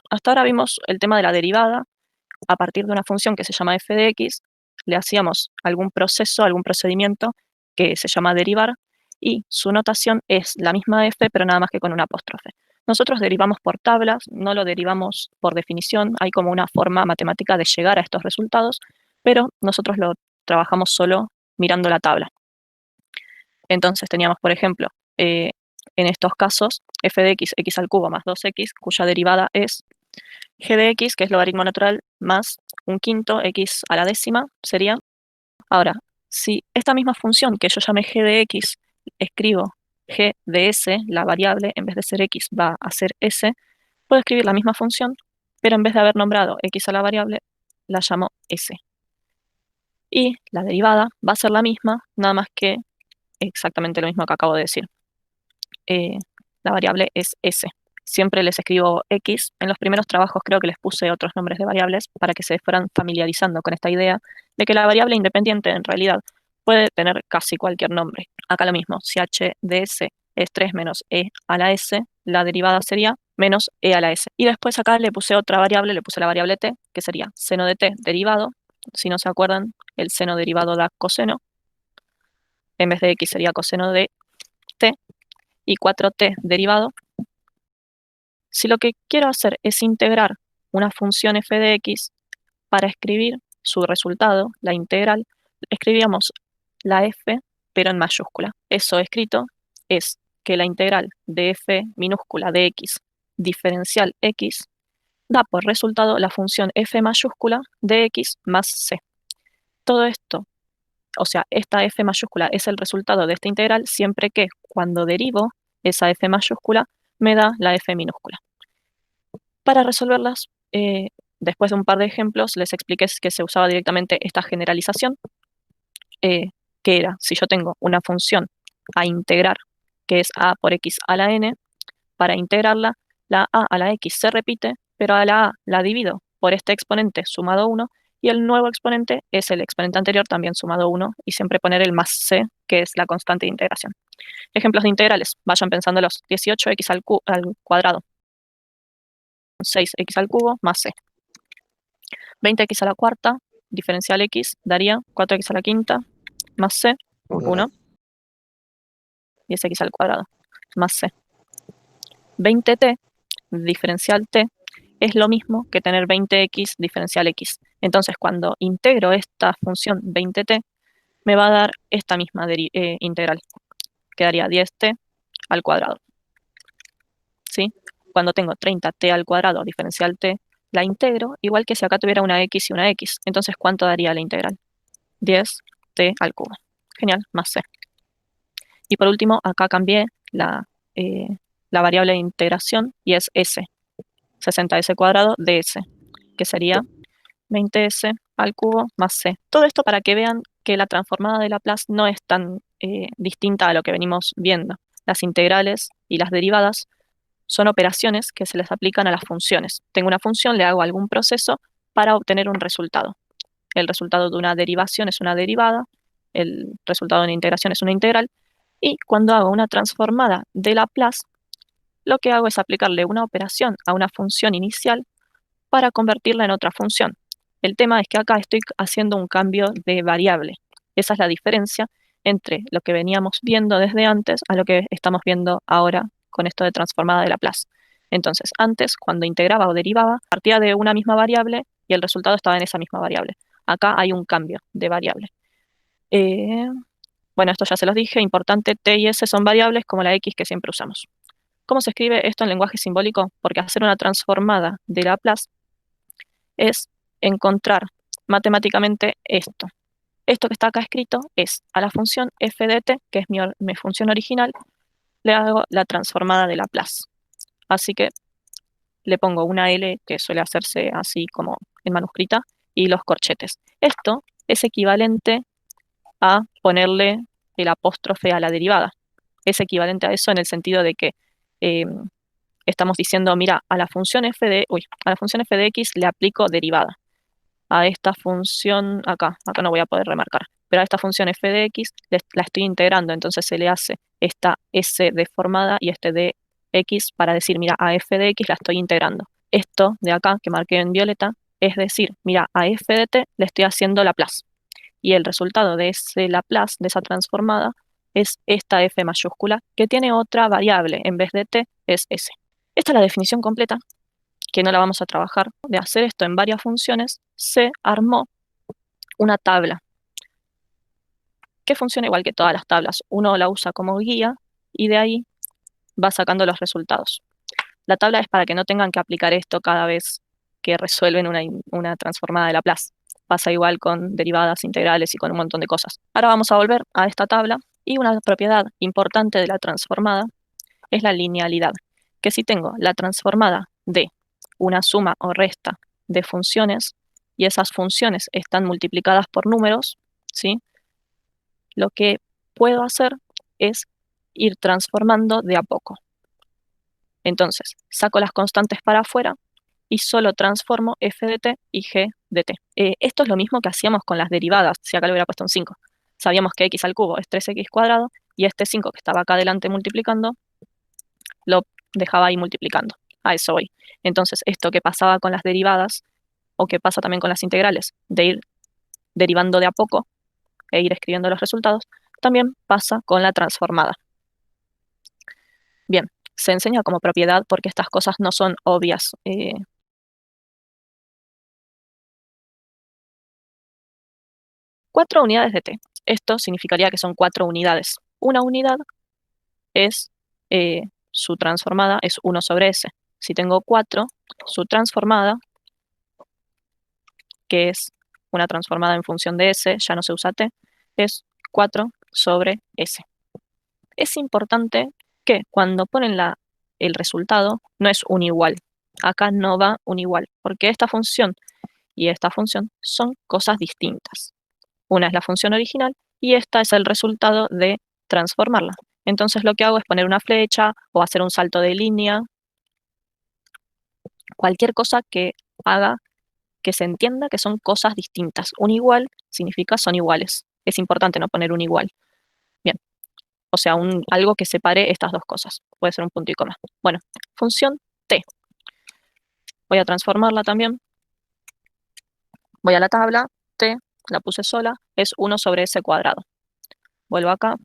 hasta ahora vimos el tema de la derivada. A partir de una función que se llama f de x, le hacíamos algún proceso, algún procedimiento que se llama derivar, y su notación es la misma de f, pero nada más que con una apóstrofe. Nosotros derivamos por tablas, no lo derivamos por definición, hay como una forma matemática de llegar a estos resultados, pero nosotros lo trabajamos solo mirando la tabla. Entonces teníamos, por ejemplo, en estos casos, f de x, x al cubo más 2x, cuya derivada es g de x, que es logaritmo natural, más un quinto x a la décima, sería. Ahora, si esta misma función que yo llamé g de x, escribo g de s, la variable, en vez de ser x, va a ser s, puedo escribir la misma función, pero en vez de haber nombrado x a la variable, la llamo s. Y la derivada va a ser la misma, nada más que exactamente lo mismo que acabo de decir. La variable es s. Siempre les escribo x. En los primeros trabajos creo que les puse otros nombres de variables para que se fueran familiarizando con esta idea de que la variable independiente en realidad puede tener casi cualquier nombre. Acá lo mismo, si h de s es 3 menos e a la s, la derivada sería menos e a la s. Y después acá le puse otra variable, le puse la variable t, que sería seno de t derivado. Si no se acuerdan, el seno derivado da coseno. En vez de x sería coseno de t. Y 4t derivado. Si lo que quiero hacer es integrar una función f de x, para escribir su resultado, la integral, escribíamos la f, pero en mayúscula. Eso escrito es que la integral de f minúscula de x diferencial x da por resultado la función f mayúscula de x más c. Todo esto, o sea, esta f mayúscula es el resultado de esta integral siempre que cuando derivo esa f mayúscula me da la f minúscula. Para resolverlas, después de un par de ejemplos, les expliqué que se usaba directamente esta generalización, que era, si yo tengo una función a integrar, que es a por x a la n, para integrarla, la a la x se repite, pero a la a la divido por este exponente sumado 1, y el nuevo exponente es el exponente anterior también sumado 1, y siempre poner el más c, que es la constante de integración. Ejemplos de integrales, vayan pensándolos, 18x al cuadrado, 6x al cubo más c. 20x a la cuarta, diferencial x, daría 4x a la quinta, más c, 1, 10x al cuadrado, más c. 20t, diferencial t, es lo mismo que tener 20x diferencial x. Entonces, cuando integro esta función 20t, me va a dar esta misma integral. Quedaría 10t al cuadrado. ¿Sí? Cuando tengo 30t al cuadrado diferencial t, la integro, igual que si acá tuviera una x y una x. Entonces, ¿cuánto daría la integral? 10t al cubo. Genial, más c. Y por último, acá cambié la variable de integración y es s. 60s cuadrado de s, que sería 20s al cubo más c. Todo esto para que vean que la transformada de Laplace no es tan distinta a lo que venimos viendo. Las integrales y las derivadas son operaciones que se les aplican a las funciones. Tengo una función, le hago algún proceso para obtener un resultado. El resultado de una derivación es una derivada, el resultado de una integración es una integral, y cuando hago una transformada de Laplace, lo que hago es aplicarle una operación a una función inicial para convertirla en otra función. El tema es que acá estoy haciendo un cambio de variable. Esa es la diferencia entre lo que veníamos viendo desde antes a lo que estamos viendo ahora con esto de transformada de Laplace. Entonces, antes, cuando integraba o derivaba, partía de una misma variable y el resultado estaba en esa misma variable. Acá hay un cambio de variable. Bueno, esto ya se los dije, importante, t y s son variables como la x que siempre usamos. ¿Cómo se escribe esto en lenguaje simbólico? Porque hacer una transformada de Laplace es encontrar matemáticamente esto. Esto que está acá escrito es a la función f de t, que es mi función original, le hago la transformada de Laplace. Así que le pongo una L, que suele hacerse así como en manuscrita, y los corchetes. Esto es equivalente a ponerle el apóstrofe a la derivada. Es equivalente a eso en el sentido de que estamos diciendo, mira, a la función f de x le aplico derivada. A esta función, acá no voy a poder remarcar, pero a esta función f de x la estoy integrando, entonces se le hace esta s deformada y este de x para decir, mira, a f de x la estoy integrando. Esto de acá, que marqué en violeta, es decir, mira, a f de t le estoy haciendo Laplace. Y el resultado de ese Laplace, de esa transformada, es esta f mayúscula, que tiene otra variable. En vez de t, es s. Esta es la definición completa, que no la vamos a trabajar. De hacer esto en varias funciones, se armó una tabla que funciona igual que todas las tablas. Uno la usa como guía y de ahí va sacando los resultados. La tabla es para que no tengan que aplicar esto cada vez que resuelven una transformada de Laplace. Pasa igual con derivadas integrales y con un montón de cosas. Ahora vamos a volver a esta tabla y una propiedad importante de la transformada es la linealidad, que si tengo la transformada de una suma o resta de funciones y esas funciones están multiplicadas por números, ¿sí? Lo que puedo hacer es ir transformando de a poco. Entonces, saco las constantes para afuera y solo transformo f de t y g de t. Esto es lo mismo que hacíamos con las derivadas, si acá le hubiera puesto un 5. Sabíamos que x al cubo es 3x cuadrado y este 5 que estaba acá adelante multiplicando, lo dejaba ahí multiplicando. A eso voy. Entonces, esto que pasaba con las derivadas, o que pasa también con las integrales, de ir derivando de a poco e ir escribiendo los resultados, también pasa con la transformada. Bien, se enseña como propiedad porque estas cosas no son obvias. 4 unidades de t. Esto significaría que son 4 unidades. Una unidad es, su transformada es 1 sobre s. Si tengo 4, su transformada, que es una transformada en función de s, ya no se usa t, es 4 sobre s. Es importante que cuando ponen el resultado no es un igual. Acá no va un igual, porque esta función y esta función son cosas distintas. Una es la función original y esta es el resultado de transformarla. Entonces lo que hago es poner una flecha o hacer un salto de línea, cualquier cosa que haga que se entienda que son cosas distintas. Un igual significa son iguales. Es importante no poner un igual. Bien, o sea, algo que separe estas dos cosas. Puede ser un punto y coma. Bueno, función t. Voy a transformarla también. Voy a la tabla, t, la puse sola, es 1 sobre s cuadrado. Vuelvo acá.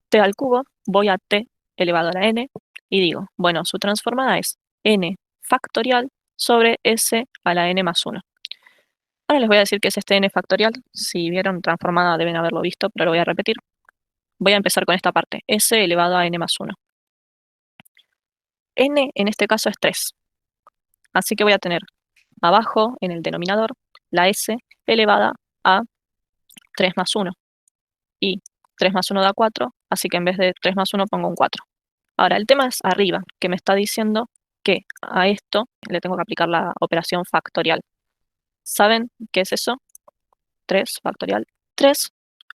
T al cubo, voy a t elevado a la n y digo, bueno, su transformada es n factorial sobre s a la n más 1. Ahora les voy a decir que es este n factorial. Si vieron transformada deben haberlo visto, pero lo voy a repetir. Voy a empezar con esta parte, s elevado a n más 1. N en este caso es 3. Así que voy a tener abajo, en el denominador, la s elevada a 3 más 1. Y 3 más 1 da 4, así que en vez de 3 más 1 pongo un 4. Ahora, el tema es arriba, que me está diciendo que a esto le tengo que aplicar la operación factorial. ¿Saben qué es eso? 3 factorial. 3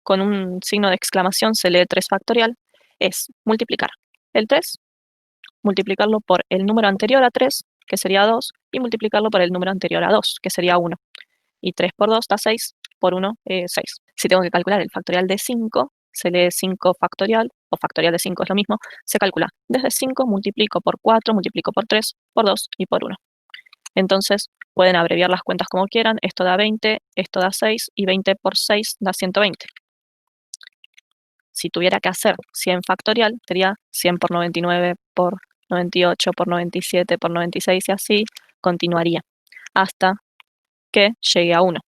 con un signo de exclamación se lee 3 factorial. Es multiplicar el 3, multiplicarlo por el número anterior a 3, que sería 2, y multiplicarlo por el número anterior a 2, que sería 1. Y 3 por 2 da 6, por 1, 6. Si tengo que calcular el factorial de 5, se lee 5 factorial, o factorial de 5 es lo mismo, se calcula desde 5, multiplico por 4, multiplico por 3, por 2 y por 1. Entonces, pueden abreviar las cuentas como quieran, esto da 20, esto da 6, y 20 por 6 da 120. Si tuviera que hacer 100 factorial, sería 100 por 99 por 98 por 97 por 96 y así continuaría hasta que llegue a 1.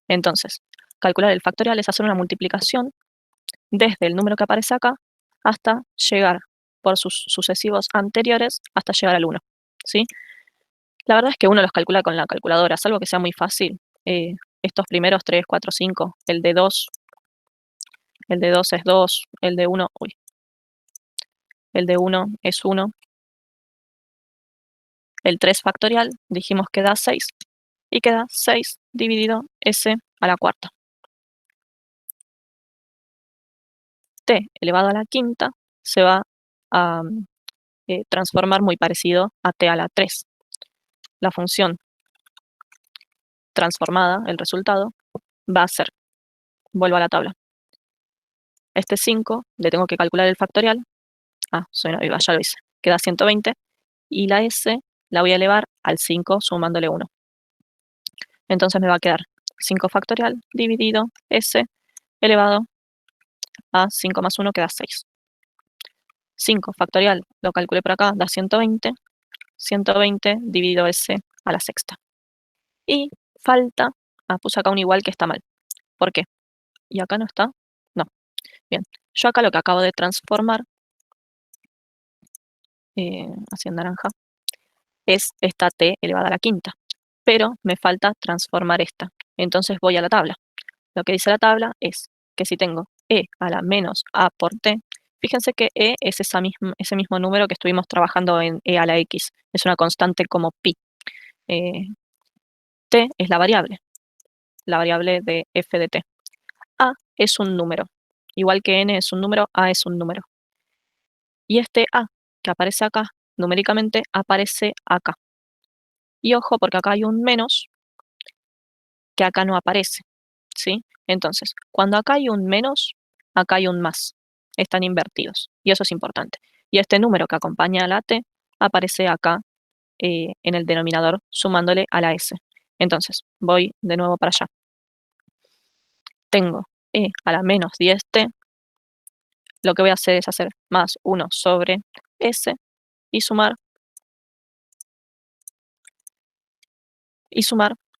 Entonces, calcular el factorial es hacer una multiplicación desde el número que aparece acá hasta llegar por sus sucesivos anteriores hasta llegar al 1, ¿sí? La verdad es que uno los calcula con la calculadora, salvo que sea muy fácil. Estos primeros 3, 4, 5, el de 2 es 2, el de 1, el de 1 es 1. El 3 factorial dijimos que da 6 y queda 6 dividido s a la cuarta. T elevado a la quinta se va a transformar muy parecido a t a la 3. La función transformada, el resultado, va a ser, vuelvo a la tabla, este 5, le tengo que calcular el factorial. Soy una viva, ya lo hice. queda 120, y la S la voy a elevar al 5 sumándole 1. Entonces me va a quedar 5 factorial dividido S elevado a 5 más 1 queda 6. 5 factorial, lo calculé por acá, da 120. 120 dividido S a la sexta. Y falta, puse acá un igual que está mal. ¿Por qué? ¿Y acá no está? No. Bien, yo acá lo que acabo de transformar, así en naranja, es esta t elevada a la quinta. Pero me falta transformar esta. Entonces voy a la tabla. Lo que dice la tabla es que si tengo e a la menos a por t, fíjense que e es ese mismo número que estuvimos trabajando en e a la x. Es una constante como pi. T es la variable de f de t. A es un número. Igual que n es un número, a es un número. Y este a que aparece acá, numéricamente aparece acá. Y ojo, porque acá hay un menos que acá no aparece, ¿sí? Entonces, cuando acá hay un menos, acá hay un más. Están invertidos. Y eso es importante. Y este número que acompaña a la t aparece acá en el denominador sumándole a la s. Entonces, voy de nuevo para allá. Tengo e a la menos 10t. Lo que voy a hacer es hacer más 1 sobre s y sumar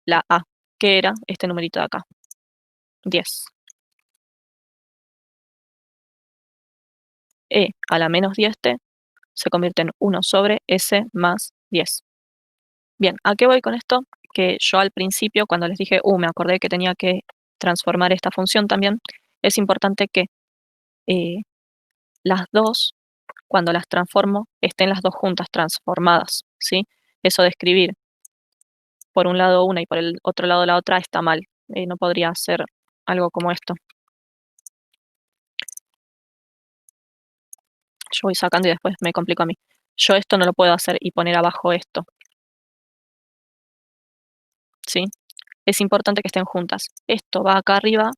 la a, que era este numerito de acá, 10. E a la menos 10t se convierte en 1 sobre s más 10. Bien, ¿a qué voy con esto? Que yo al principio, cuando les dije, me acordé que tenía que transformar esta función también, es importante que las dos, cuando las transformo, estén las dos juntas transformadas, ¿sí? Eso de escribir por un lado una y por el otro lado la otra está mal. No podría hacer algo como esto. Yo voy sacando y después me complico a mí. Yo esto no lo puedo hacer y poner abajo esto, ¿sí? Es importante que estén juntas. Esto va acá arriba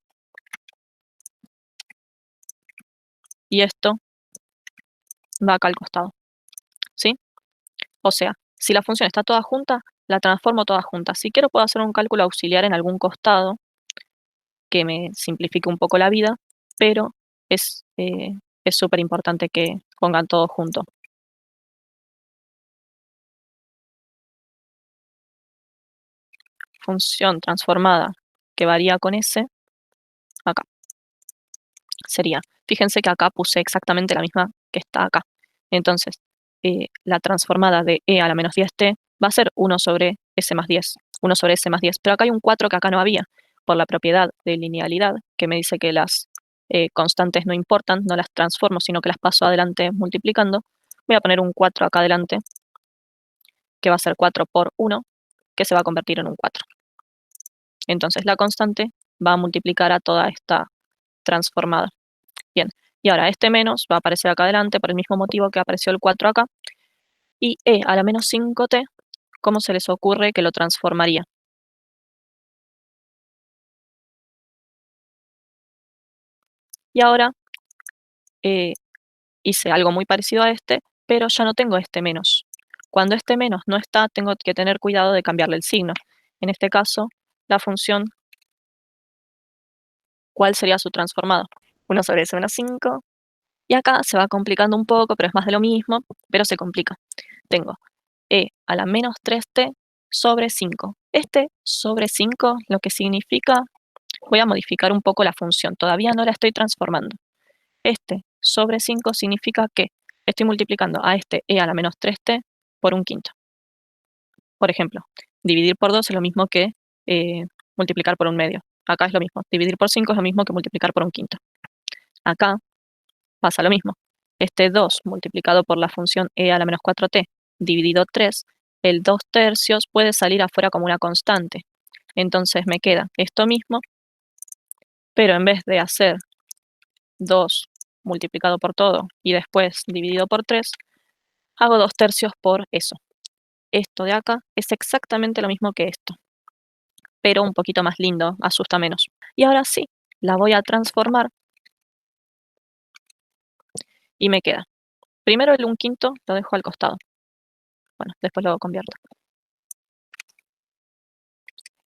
y esto va acá al costado, ¿sí? O sea, si la función está toda junta, la transformo toda junta. Si quiero puedo hacer un cálculo auxiliar en algún costado que me simplifique un poco la vida, pero es súper importante que pongan todo junto. Función transformada que varía con S, acá. Sería, fíjense que acá puse exactamente la misma que está acá. Entonces, la transformada de e a la menos 10t va a ser 1 sobre s más 10. 1 sobre s más 10. Pero acá hay un 4 que acá no había, por la propiedad de linealidad, que me dice que las constantes no importan, no las transformo, sino que las paso adelante multiplicando. Voy a poner un 4 acá adelante, que va a ser 4 por 1, que se va a convertir en un 4. Entonces la constante va a multiplicar a toda esta transformada. Bien, y ahora este menos va a aparecer acá adelante por el mismo motivo que apareció el 4 acá. Y e a la menos 5t, ¿cómo se les ocurre que lo transformaría? Y ahora hice algo muy parecido a este, pero ya no tengo este menos. Cuando este menos no está, tengo que tener cuidado de cambiarle el signo. En este caso, la función, ¿cuál sería su transformado? 1 sobre s menos 5. Y acá se va complicando un poco, pero es más de lo mismo, pero se complica. Tengo e a la menos 3t sobre 5. Este sobre 5 lo que significa, voy a modificar un poco la función, todavía no la estoy transformando. Este sobre 5 significa que estoy multiplicando a este e a la menos 3t por un quinto. Por ejemplo, dividir por 2 es lo mismo que multiplicar por un medio. Acá es lo mismo. Dividir por 5 es lo mismo que multiplicar por un quinto. Acá pasa lo mismo. Este 2 multiplicado por la función e a la menos 4t dividido 3, el 2 tercios puede salir afuera como una constante. Entonces me queda esto mismo, pero en vez de hacer 2 multiplicado por todo y después dividido por 3, hago 2 tercios por eso. Esto de acá es exactamente lo mismo que esto, pero un poquito más lindo, asusta menos. Y ahora sí, la voy a transformar y me queda Primero el 1/5 lo dejo al costado. Bueno, después lo convierto.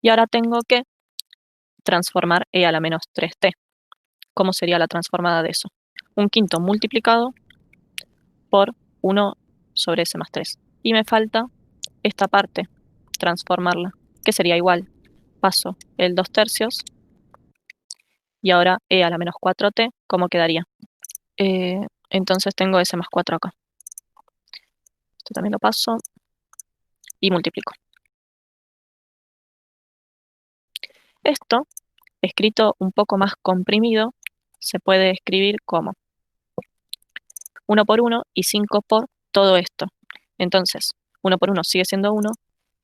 Y ahora tengo que transformar e a la menos 3t. ¿Cómo sería la transformada de eso? 1/5 multiplicado por 1 sobre s más 3. Y me falta esta parte, transformarla, que sería igual. Paso el 2/3 y ahora e a la menos 4t, ¿cómo quedaría? Entonces tengo s más 4 acá. Esto también lo paso y multiplico. Esto, escrito un poco más comprimido, se puede escribir como 1 por 1 y 5 por todo esto. Entonces, 1 por 1 sigue siendo 1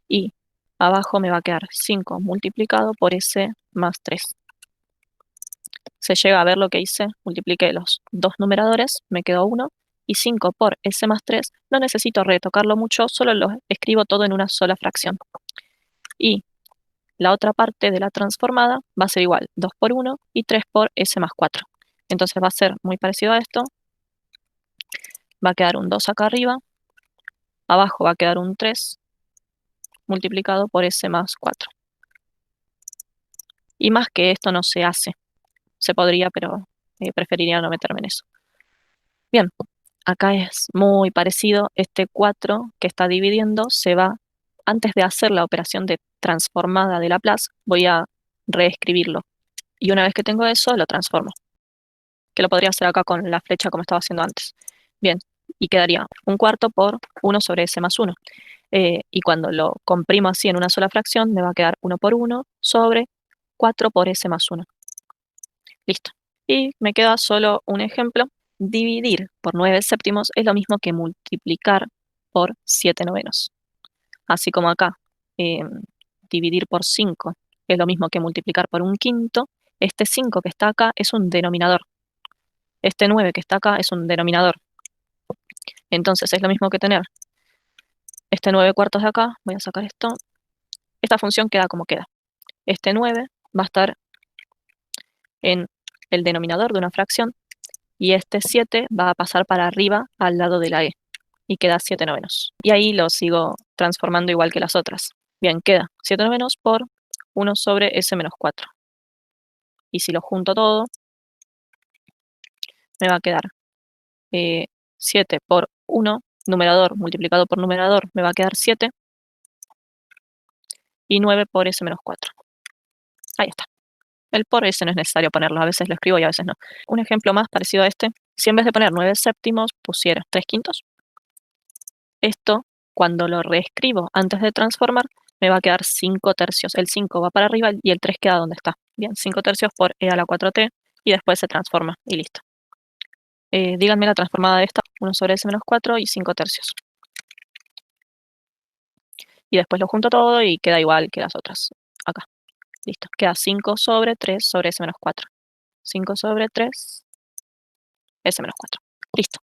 y abajo me va a quedar 5 multiplicado por s más 3. Se llega a ver lo que hice, multipliqué los dos numeradores, me quedó 1, y 5 por s más 3, no necesito retocarlo mucho, solo lo escribo todo en una sola fracción. Y la otra parte de la transformada va a ser igual, 2 por 1 y 3 por s más 4. Entonces va a ser muy parecido a esto. Va a quedar un 2 acá arriba, abajo va a quedar un 3 multiplicado por s más 4. Y más que esto no se hace. Se podría, pero preferiría no meterme en eso. Bien, acá es muy parecido. Este 4 que está dividiendo se va, antes de hacer la operación de transformada de Laplace, voy a reescribirlo. Y una vez que tengo eso, lo transformo. Que lo podría hacer acá con la flecha como estaba haciendo antes. Bien, y quedaría 1/4 por 1 sobre s más 1. Y cuando lo comprimo así en una sola fracción, me va a quedar 1 por 1 sobre 4 por s más 1. Listo. Y me queda solo un ejemplo. Dividir por 9 séptimos es lo mismo que multiplicar por 7 novenos. Así como acá, dividir por 5 es lo mismo que multiplicar por 1/5. Este 5 que está acá es un denominador. Este 9 que está acá es un denominador. Entonces es lo mismo que tener este 9/4 de acá. Voy a sacar esto. Esta función queda como queda. Este 9 va a estar en el denominador de una fracción y este 7 va a pasar para arriba al lado de la e y queda 7 novenos. Y ahí lo sigo transformando igual que las otras. Bien, queda 7 novenos por 1 sobre s menos 4. Y si lo junto todo, me va a quedar 7 por 1, numerador multiplicado por numerador, me va a quedar 7, y 9 por s menos 4. Ahí está. El por s no es necesario ponerlo, a veces lo escribo y a veces no. Un ejemplo más parecido a este, si en vez de poner 9 séptimos pusiera 3/5, esto, cuando lo reescribo antes de transformar, me va a quedar 5/3. El 5 va para arriba y el 3 queda donde está. Bien, 5/3 por e a la 4t y después se transforma y listo. Díganme la transformada de esta, 1 sobre s menos 4 y 5/3. Y después lo junto todo y queda igual que las otras. Acá. Listo. Queda 5 sobre 3 sobre s menos 4. 5 sobre 3 s menos 4. Listo.